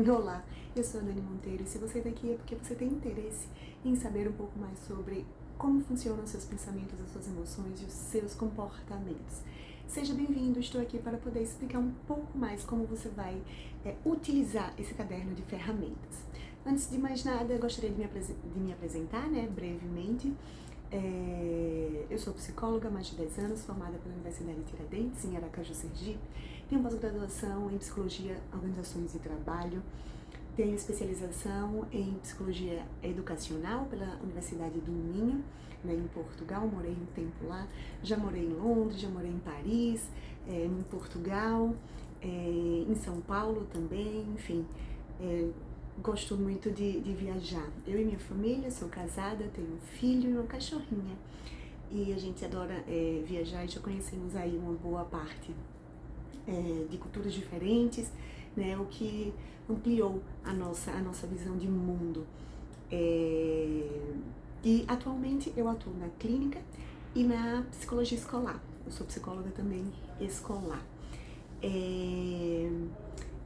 Olá, eu sou a Dani Monteiro e se você está aqui é porque você tem interesse em saber um pouco mais sobre como funcionam os seus pensamentos, as suas emoções e os seus comportamentos. Seja bem-vindo, estou aqui para poder explicar um pouco mais como você vai utilizar esse caderno de ferramentas. Antes de mais nada, eu gostaria de me apresentar, brevemente. Eu sou psicóloga há mais de 10 anos, formada pela Universidade de Tiradentes, em Aracaju, Sergipe. Tenho pós-graduação em Psicologia, Organizações e Trabalho. Tenho especialização em Psicologia Educacional pela Universidade do Minho, em Portugal. Morei um tempo lá. Já morei em Londres, já morei em Paris, em Portugal, em São Paulo também, enfim. Gosto muito de viajar. Eu e minha família, sou casada, tenho um filho e uma cachorrinha. E a gente adora viajar e já conhecemos aí uma boa parte de culturas diferentes, o que ampliou a nossa visão de mundo. E atualmente eu atuo na clínica e na psicologia escolar. Eu sou psicóloga também escolar.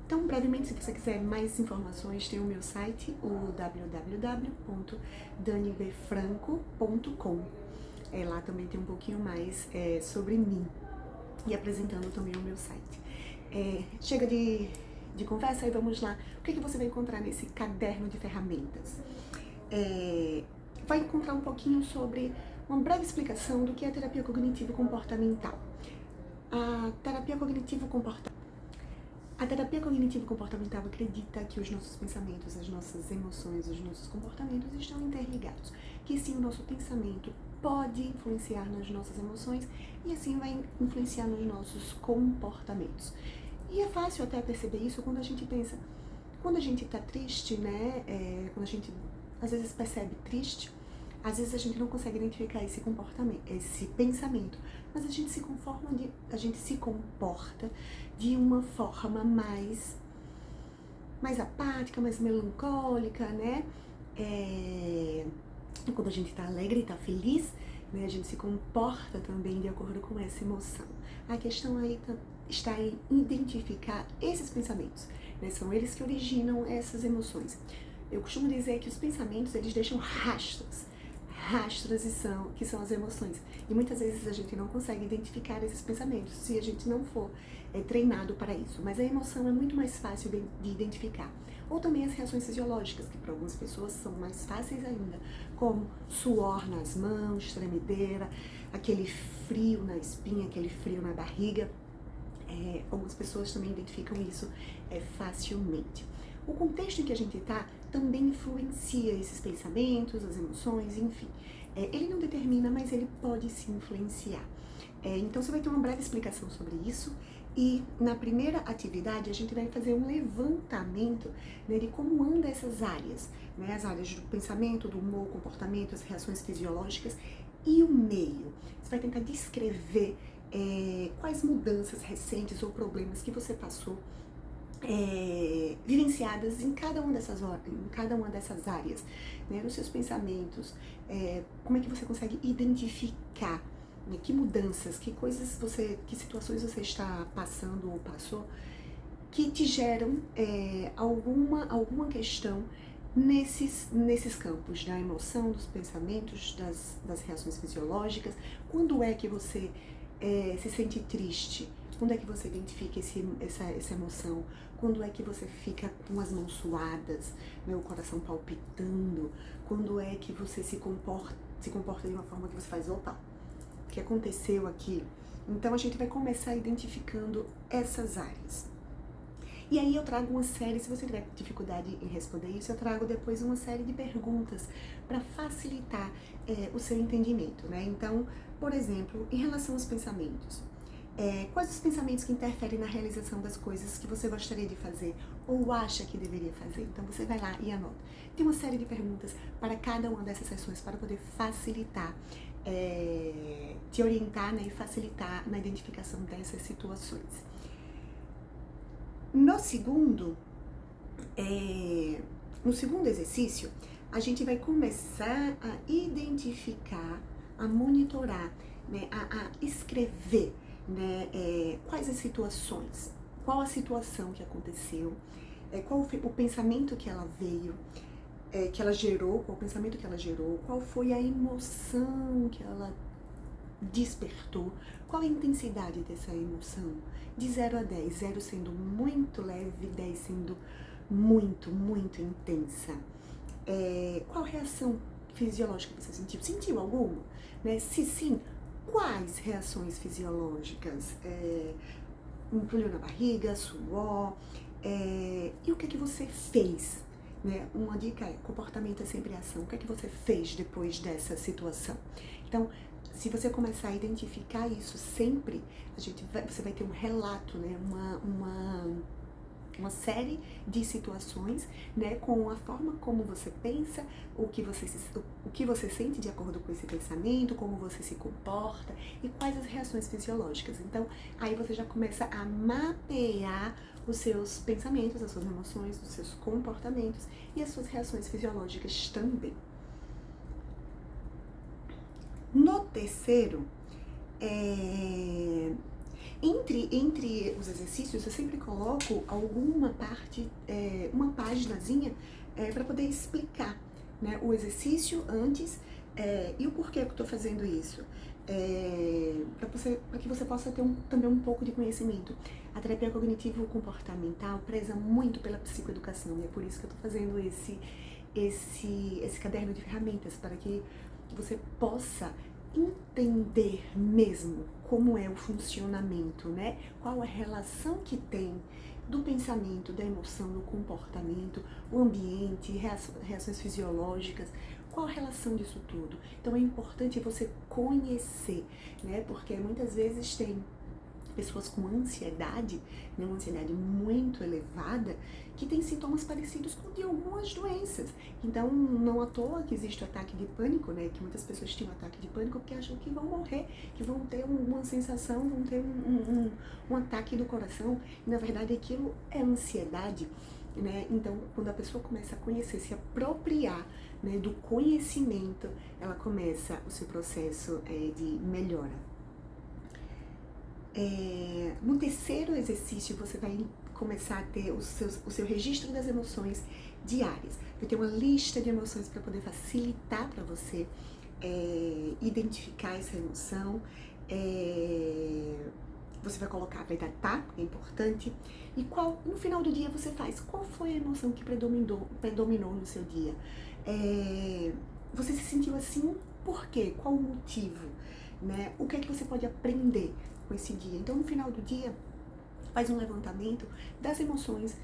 Então, brevemente, se você quiser mais informações, tem o meu site, o www.danibefranco.com. Lá também tem um pouquinho mais sobre mim e apresentando também o meu site. Chega de conversa e vamos lá. O que você vai encontrar nesse caderno de ferramentas? Vai encontrar um pouquinho sobre uma breve explicação do que é a terapia cognitivo-comportamental. A terapia cognitivo-comportamental acredita que os nossos pensamentos, as nossas emoções, os nossos comportamentos estão interligados. Que sim, o nosso pensamento pode influenciar nas nossas emoções e assim vai influenciar nos nossos comportamentos. E é fácil até perceber isso quando a gente pensa, quando a gente tá triste, quando a gente às vezes percebe triste, às vezes a gente não consegue identificar esse comportamento, esse pensamento, mas a gente se comporta de uma forma mais apática, mais melancólica, Quando a gente tá alegre e tá feliz, a gente se comporta também de acordo com essa emoção. A questão aí está em identificar esses pensamentos, São eles que originam essas emoções. Eu costumo dizer que os pensamentos, eles deixam rastros que são as emoções. E muitas vezes a gente não consegue identificar esses pensamentos se a gente não for treinado para isso. Mas a emoção é muito mais fácil de identificar. Ou também as reações fisiológicas, que para algumas pessoas são mais fáceis ainda, como suor nas mãos, tremedeira, aquele frio na espinha, aquele frio na barriga. Algumas pessoas também identificam isso facilmente. O contexto em que a gente está também influencia esses pensamentos, as emoções, enfim. Ele não determina, mas ele pode se influenciar. Então você vai ter uma breve explicação sobre isso e na primeira atividade a gente vai fazer um levantamento de como andam essas áreas, as áreas do pensamento, do humor, comportamento, as reações fisiológicas e o meio. Você vai tentar descrever quais mudanças recentes ou problemas que você passou vivenciadas em cada uma dessas áreas, nos seus pensamentos, como é que você consegue identificar que mudanças, que situações você está passando ou passou que te geram alguma questão nesses campos da emoção, dos pensamentos, das reações fisiológicas. Quando é que você se sente triste? Quando é que você identifica essa emoção? Quando é que você fica com as mãos suadas, o coração palpitando? Quando é que você se comporta de uma forma que você faz, opa, o que aconteceu aqui? Então a gente vai começar identificando essas áreas. E aí eu trago uma série, se você tiver dificuldade em responder isso, eu trago depois uma série de perguntas para facilitar o seu entendimento, Então, por exemplo, em relação aos pensamentos, quais os pensamentos que interferem na realização das coisas que você gostaria de fazer ou acha que deveria fazer? Então você vai lá e anota. Tem uma série de perguntas para cada uma dessas sessões para poder facilitar, te orientar e facilitar na identificação dessas situações. No segundo exercício, a gente vai começar a identificar, a monitorar, a escrever, quais as situações, qual a situação que aconteceu, qual foi o pensamento que ela veio, que ela gerou, qual o pensamento que ela gerou, qual foi a emoção que ela despertou, qual a intensidade dessa emoção, de 0 a 10, 0 sendo muito leve, 10 sendo muito, muito intensa. Qual reação fisiológica você sentiu? Sentiu alguma? Né? Se sim, quais reações fisiológicas? Embrulho na barriga, suor, e o que é que você fez? Né? Uma dica é, comportamento é sempre ação. O que é que você fez depois dessa situação? Então, se você começar a identificar isso sempre, você vai ter um relato, né? Uma série de situações, né, com a forma como você pensa, o que você sente de acordo com esse pensamento, como você se comporta e quais as reações fisiológicas. Então, aí você já começa a mapear os seus pensamentos, as suas emoções, os seus comportamentos e as suas reações fisiológicas também. No terceiro, entre os exercícios, eu sempre coloco alguma parte, uma paginazinha para poder explicar, né, o exercício antes e o porquê que eu estou fazendo isso. Para que você possa ter também um pouco de conhecimento. A terapia cognitivo-comportamental preza muito pela psicoeducação e é por isso que eu estou fazendo esse caderno de ferramentas, para que você possa entender mesmo como é o funcionamento, né? Qual a relação que tem do pensamento, da emoção, do comportamento, o ambiente, reações fisiológicas, qual a relação disso tudo? Então é importante você conhecer, né? Porque muitas vezes tem pessoas com ansiedade, né, uma ansiedade muito elevada, que tem sintomas parecidos com de algumas doenças. Então, não à toa que existe o ataque de pânico, né, que muitas pessoas têm um ataque de pânico porque acham que vão morrer, que vão ter uma sensação, vão ter um ataque do coração, e na verdade aquilo é ansiedade, né? Então, quando a pessoa começa a conhecer, se apropriar, né, do conhecimento, ela começa o seu processo de melhora. No terceiro exercício, você vai começar a ter o seu registro das emoções diárias. Vai ter uma lista de emoções para poder facilitar para você identificar essa emoção. Você vai colocar, vai datar, é importante. E no final do dia você faz, qual foi a emoção que predominou no seu dia? Você se sentiu assim, por quê? Qual o motivo? Né? O que é que você pode aprender com esse dia? Então, no final do dia, faz um levantamento das emoções,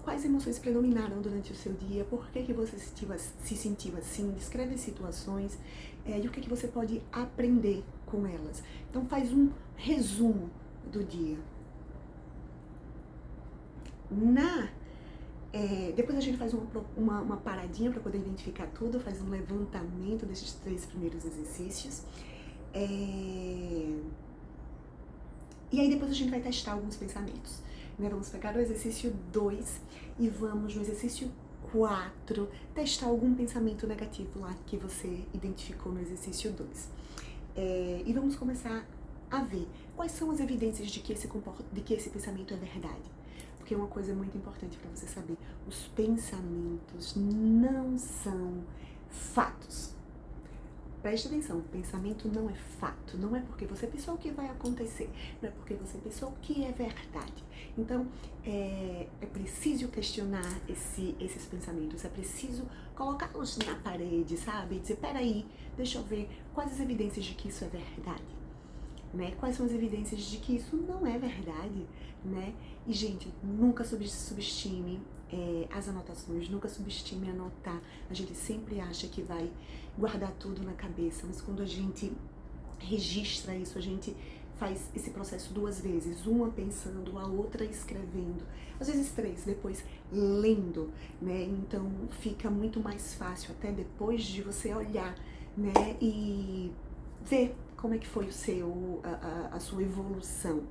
quais emoções predominaram durante o seu dia, por que você se sentiu assim, descreve as situações e o que você pode aprender com elas. Então, faz um resumo do dia. Depois a gente faz uma paradinha para poder identificar tudo, faz um levantamento desses 3 primeiros exercícios. E aí depois a gente vai testar alguns pensamentos, né? Vamos pegar o exercício 2 e vamos no exercício 4 testar algum pensamento negativo lá que você identificou no exercício 2. E vamos começar a ver quais são as evidências de que esse pensamento é verdade. Porque uma coisa muito importante para você saber, os pensamentos não são fatos. Preste atenção, pensamento não é fato, não é porque você pensou que vai acontecer, não é porque você pensou que é verdade. Então, é preciso questionar esses pensamentos, é preciso colocá-los na parede, sabe? E dizer, peraí, deixa eu ver quais as evidências de que isso é verdade, né? Quais são as evidências de que isso não é verdade, né? E, gente, nunca subestime as anotações, nunca subestime anotar. A gente sempre acha que vai guardar tudo na cabeça, mas quando a gente registra isso, a gente faz esse processo 2 vezes, uma pensando, a outra escrevendo, às vezes 3, depois lendo, né? Então fica muito mais fácil até depois de você olhar, né? E ver como é que foi a sua evolução,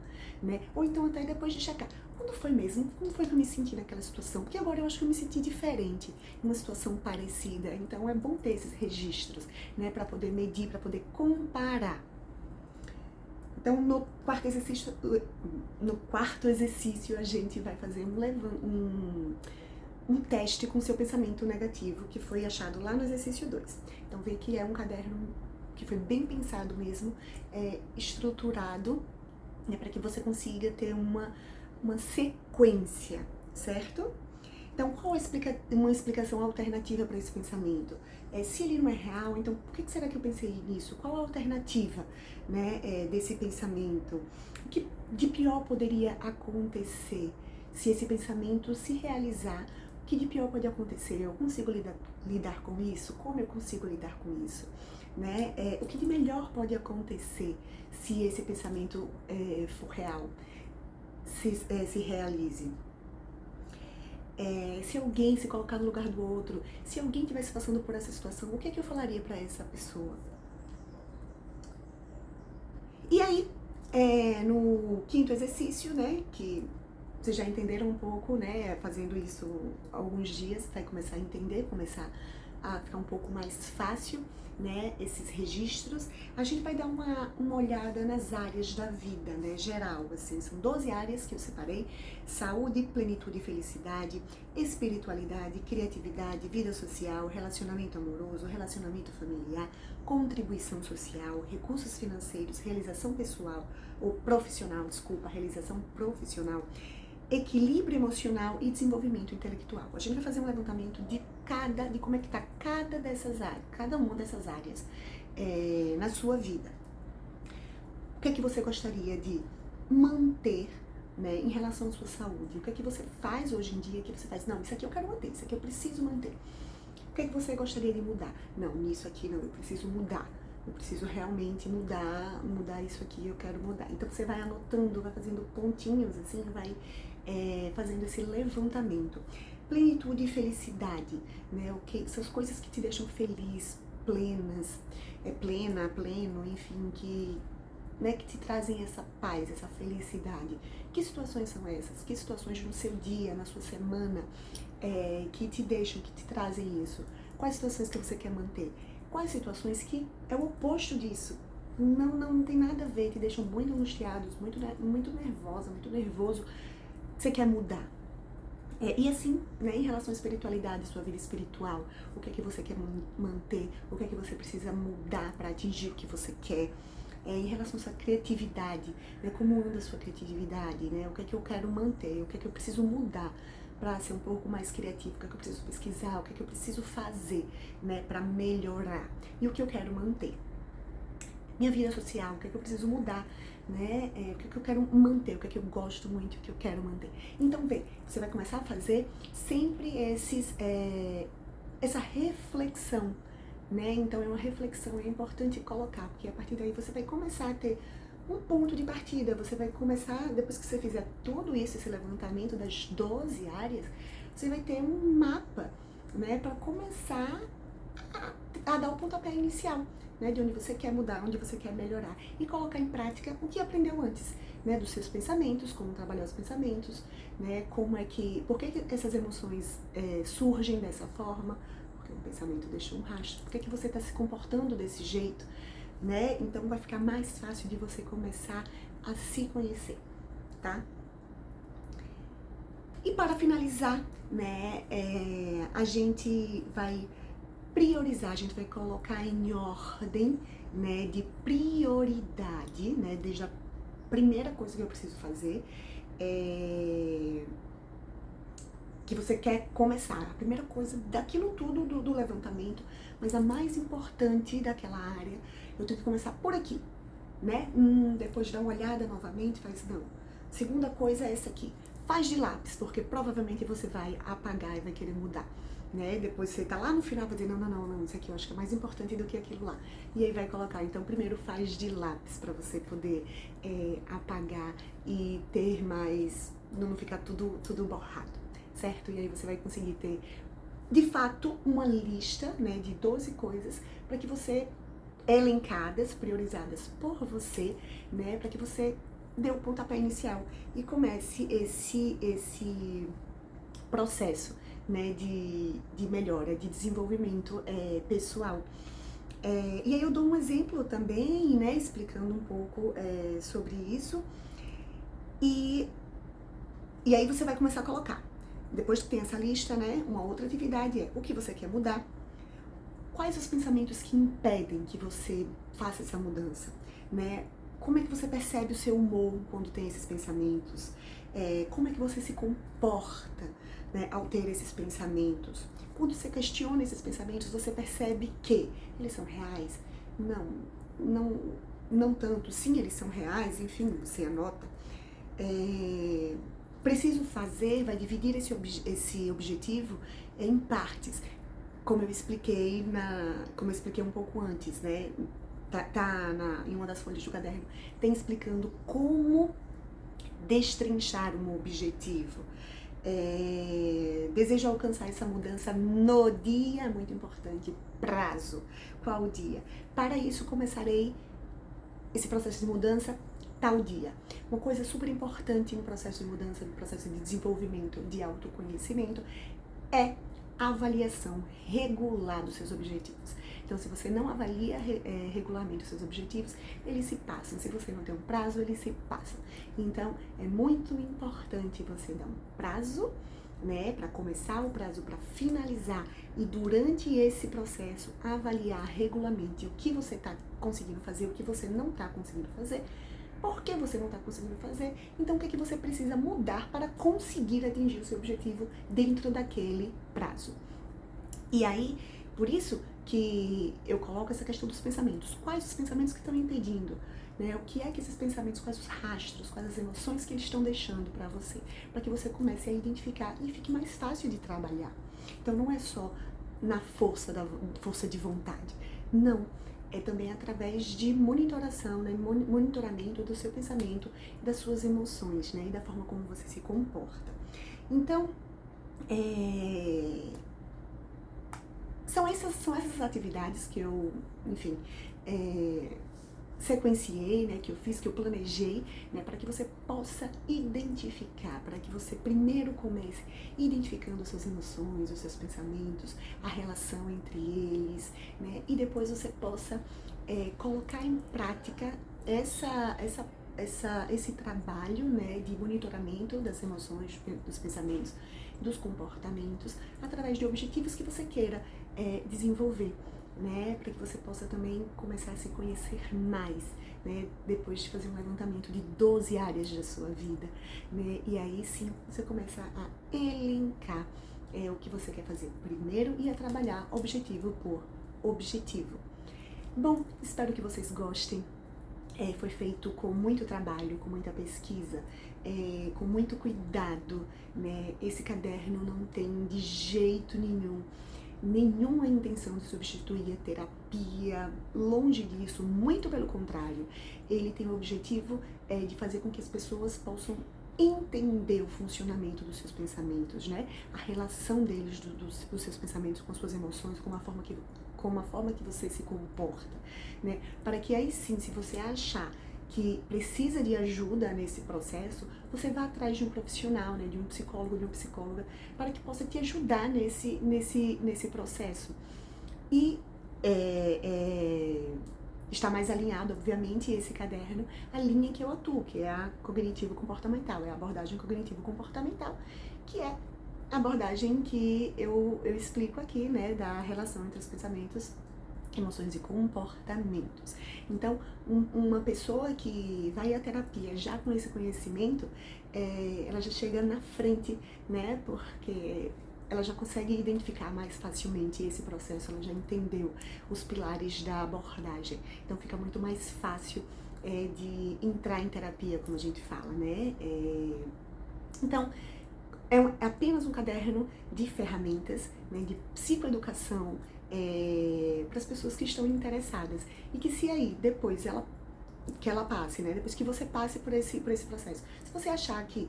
né? Ou então até depois de checar, quando foi mesmo? Como foi que eu me senti naquela situação? Porque agora eu acho que eu me senti diferente, em uma situação parecida. Então é bom ter esses registros, né? Para poder medir, para poder comparar. Então, no quarto exercício, a gente vai fazer um teste com seu pensamento negativo, que foi achado lá no exercício 2. Então, vê que é um caderno que foi bem pensado mesmo, estruturado, né, para que você consiga ter uma sequência, certo? Então, qual uma explicação alternativa para esse pensamento? Se ele não é real, então por que será que eu pensei nisso? Qual a alternativa, né, desse pensamento? O que de pior poderia acontecer se esse pensamento se realizar? O que de pior pode acontecer? Eu consigo lidar com isso? Como eu consigo lidar com isso? Né? O que de melhor pode acontecer se esse pensamento for real, se realize? Se alguém se colocar no lugar do outro, se alguém estivesse passando por essa situação, o que é que eu falaria para essa pessoa? E aí, no quinto exercício, né, que vocês já entenderam um pouco, né, fazendo isso alguns dias, vai começar a entender, começar a ficar um pouco mais fácil, né, esses registros. A gente vai dar uma olhada nas áreas da vida, né, geral, assim, são 12 áreas que eu separei: saúde, plenitude e felicidade, espiritualidade, criatividade, vida social, relacionamento amoroso, relacionamento familiar, contribuição social, recursos financeiros, realização pessoal, ou profissional, realização profissional, equilíbrio emocional e desenvolvimento intelectual. A gente vai fazer um levantamento de como é que está cada uma dessas áreas na sua vida. O que é que você gostaria de manter, né, em relação à sua saúde? O que é que você faz hoje em dia que você faz? Não, isso aqui eu quero manter, isso aqui eu preciso manter. O que é que você gostaria de mudar? Não, nisso aqui não, eu preciso mudar. Eu preciso realmente mudar isso aqui, eu quero mudar. Então você vai anotando, vai fazendo pontinhos assim, vai fazendo esse levantamento. Plenitude e felicidade, né? São as coisas que te deixam feliz, pleno, enfim, que te trazem essa paz, essa felicidade. Que situações são essas? Que situações no seu dia, na sua semana, que te deixam, que te trazem isso? Quais situações que você quer manter? Quais situações que é o oposto disso? Não tem nada a ver, te deixam muito angustiados, muito nervosa, muito nervoso. Você quer mudar. E assim, né, em relação à espiritualidade, sua vida espiritual, o que é que você quer manter, o que é que você precisa mudar para atingir o que você quer. Em relação à sua criatividade, né, como anda a sua criatividade, né, o que é que eu quero manter, o que é que eu preciso mudar para ser um pouco mais criativo, o que é que eu preciso pesquisar, o que é que eu preciso fazer, né, para melhorar, e o que eu quero manter. Minha vida social, o que é que eu preciso mudar, né? O que é que eu quero manter, o que é que eu gosto muito, o que eu quero manter. Então, você vai começar a fazer sempre essa reflexão, né? Então, é uma reflexão, é importante colocar, porque a partir daí você vai começar a ter um ponto de partida. Você vai começar, depois que você fizer tudo isso, esse levantamento das 12 áreas, você vai ter um mapa, né? Para começar a dar o pontapé inicial, né, de onde você quer mudar, onde você quer melhorar, e colocar em prática o que aprendeu antes, né, dos seus pensamentos, como trabalhar os pensamentos, né, por que essas emoções surgem dessa forma, porque o pensamento deixa um rastro, por que você está se comportando desse jeito, né, então vai ficar mais fácil de você começar a se conhecer, tá? E para finalizar, né, a gente vai priorizar, a gente vai colocar em ordem, né, de prioridade, né, desde a primeira coisa que eu preciso fazer, que você quer começar, a primeira coisa daquilo tudo do levantamento, mas a mais importante daquela área, eu tenho que começar por aqui, né, depois de dar uma olhada novamente, faz não. Segunda coisa é essa aqui, faz de lápis, porque provavelmente você vai apagar e vai querer mudar. Né? Depois você tá lá no final, vai dizer, não, isso aqui eu acho que é mais importante do que aquilo lá. E aí vai colocar, então primeiro faz de lápis para você poder apagar e ter mais, não ficar tudo borrado, certo? E aí você vai conseguir ter, de fato, uma lista, né, de 12 coisas para que você, elencadas, priorizadas por você, né, para que você dê o pontapé inicial e comece esse processo, né, de melhora, de desenvolvimento pessoal. E aí eu dou um exemplo também, né, explicando um pouco sobre isso. E aí você vai começar a colocar. Depois que tem essa lista, né, uma outra atividade é o que você quer mudar, quais os pensamentos que impedem que você faça essa mudança, né? Como é que você percebe o seu humor quando tem esses pensamentos? Como é que você se comporta, né, ao ter esses pensamentos? Quando você questiona esses pensamentos, você percebe que eles são reais? Não, não, não tanto. Sim, eles são reais, enfim, você anota. Preciso fazer, vai dividir esse objetivo em partes. Como eu expliquei um pouco antes, né? Em uma das folhas do caderno, tem explicando como destrinchar um objetivo. Desejo alcançar essa mudança no dia, muito importante, prazo. Qual dia? Para isso, começarei esse processo de mudança tal dia. Uma coisa super importante no processo de mudança, no processo de desenvolvimento, de autoconhecimento, é a avaliação regular dos seus objetivos. Então, se você não avalia regularmente os seus objetivos, eles se passam. Se você não tem um prazo, eles se passam. Então, é muito importante você dar um prazo, né, para começar, o prazo para finalizar, e durante esse processo avaliar regularmente o que você está conseguindo fazer, o que você não está conseguindo fazer, por que você não está conseguindo fazer, então o que é que você precisa mudar para conseguir atingir o seu objetivo dentro daquele prazo. E aí, por isso que eu coloco essa questão dos pensamentos. Quais os pensamentos que estão impedindo? Né? O que é que esses pensamentos, quais os rastros, quais as emoções que eles estão deixando para você? Para que você comece a identificar e fique mais fácil de trabalhar. Então não é só na força de vontade. Não. É também através de monitoração, né? Monitoramento do seu pensamento, das suas emoções, né? E da forma como você se comporta. Então, são essas atividades que eu, enfim, sequenciei, né, que eu fiz, que eu planejei, né, para que você possa identificar, para que você primeiro comece identificando as suas emoções, os seus pensamentos, a relação entre eles, né, e depois você possa colocar em prática esse trabalho, né, de monitoramento das emoções, dos pensamentos, dos comportamentos, através de objetivos que você queira desenvolver, né, para que você possa também começar a se conhecer mais, né, depois de fazer um levantamento de 12 áreas da sua vida, né, e aí sim você começa a elencar o que você quer fazer primeiro e a trabalhar objetivo por objetivo. Bom, espero que vocês gostem. Foi feito com muito trabalho, com muita pesquisa, com muito cuidado, né? Esse caderno não tem de jeito nenhuma intenção de substituir a terapia, longe disso, muito pelo contrário. Ele tem o objetivo de fazer com que as pessoas possam entender o funcionamento dos seus pensamentos, né? A relação deles, dos seus pensamentos com suas emoções, com a forma que você se comporta, né? Para que aí sim, se você achar que precisa de ajuda nesse processo, você vá atrás de um profissional, né, de um psicólogo, de uma psicóloga, para que possa te ajudar nesse processo. E está mais alinhado, obviamente, esse caderno, a linha que eu atuo, que é a cognitivo-comportamental, é a abordagem cognitivo-comportamental, que é a abordagem que eu explico aqui, né, da relação entre os pensamentos, emoções e comportamentos. Então, uma pessoa que vai à terapia já com esse conhecimento, ela já chega na frente, né, porque ela já consegue identificar mais facilmente esse processo, ela já entendeu os pilares da abordagem. Então, fica muito mais fácil de entrar em terapia, como a gente fala, né? Então, é apenas um caderno de ferramentas, né, de psicoeducação, para as pessoas que estão interessadas. E que se aí, depois que ela passe, né, depois que você passe por esse processo, se você achar que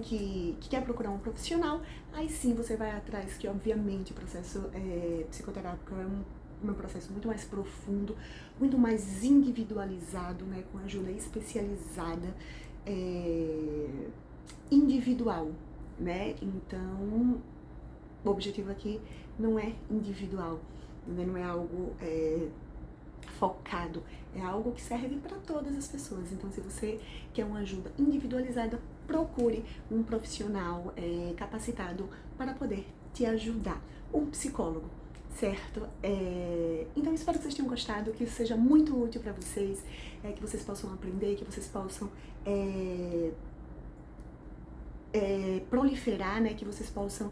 que quer procurar um profissional, aí sim você vai atrás, que obviamente o processo psicoterápico é um processo muito mais profundo, muito mais individualizado, né, com ajuda especializada, individual, né? Então, o objetivo aqui não é individual, né? Não é algo focado, é algo que serve para todas as pessoas. Então, se você quer uma ajuda individualizada, procure um profissional capacitado para poder te ajudar, um psicólogo, certo? Então, espero que vocês tenham gostado, que isso seja muito útil para vocês, que vocês possam aprender, que vocês possam proliferar, né? Que vocês possam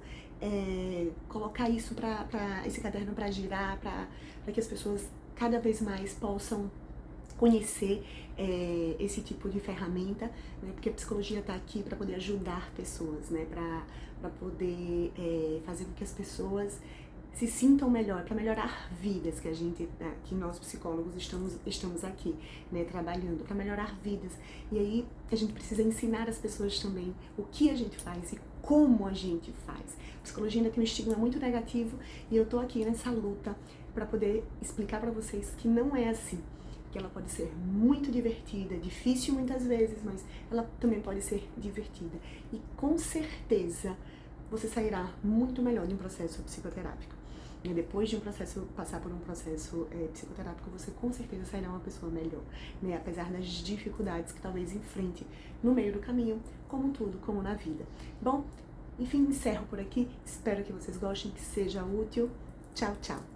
colocar isso para esse caderno para girar, para que as pessoas cada vez mais possam conhecer esse tipo de ferramenta, né? Porque a psicologia está aqui para poder ajudar pessoas, né? Para poder fazer com que as pessoas se sintam melhor, para melhorar vidas, que nós psicólogos estamos aqui, né, trabalhando para melhorar vidas. E aí a gente precisa ensinar as pessoas também o que a gente faz e como a gente faz. A psicologia ainda tem um estigma muito negativo e eu tô aqui nessa luta para poder explicar para vocês que não é assim, que ela pode ser muito divertida, difícil muitas vezes, mas ela também pode ser divertida. E com certeza você sairá muito melhor de um processo psicoterápico. E depois de passar por um processo psicoterápico, você com certeza sairá uma pessoa melhor, né? Apesar das dificuldades que talvez enfrente no meio do caminho, como tudo, como na vida. Bom, enfim, encerro por aqui. Espero que vocês gostem, que seja útil. Tchau, tchau!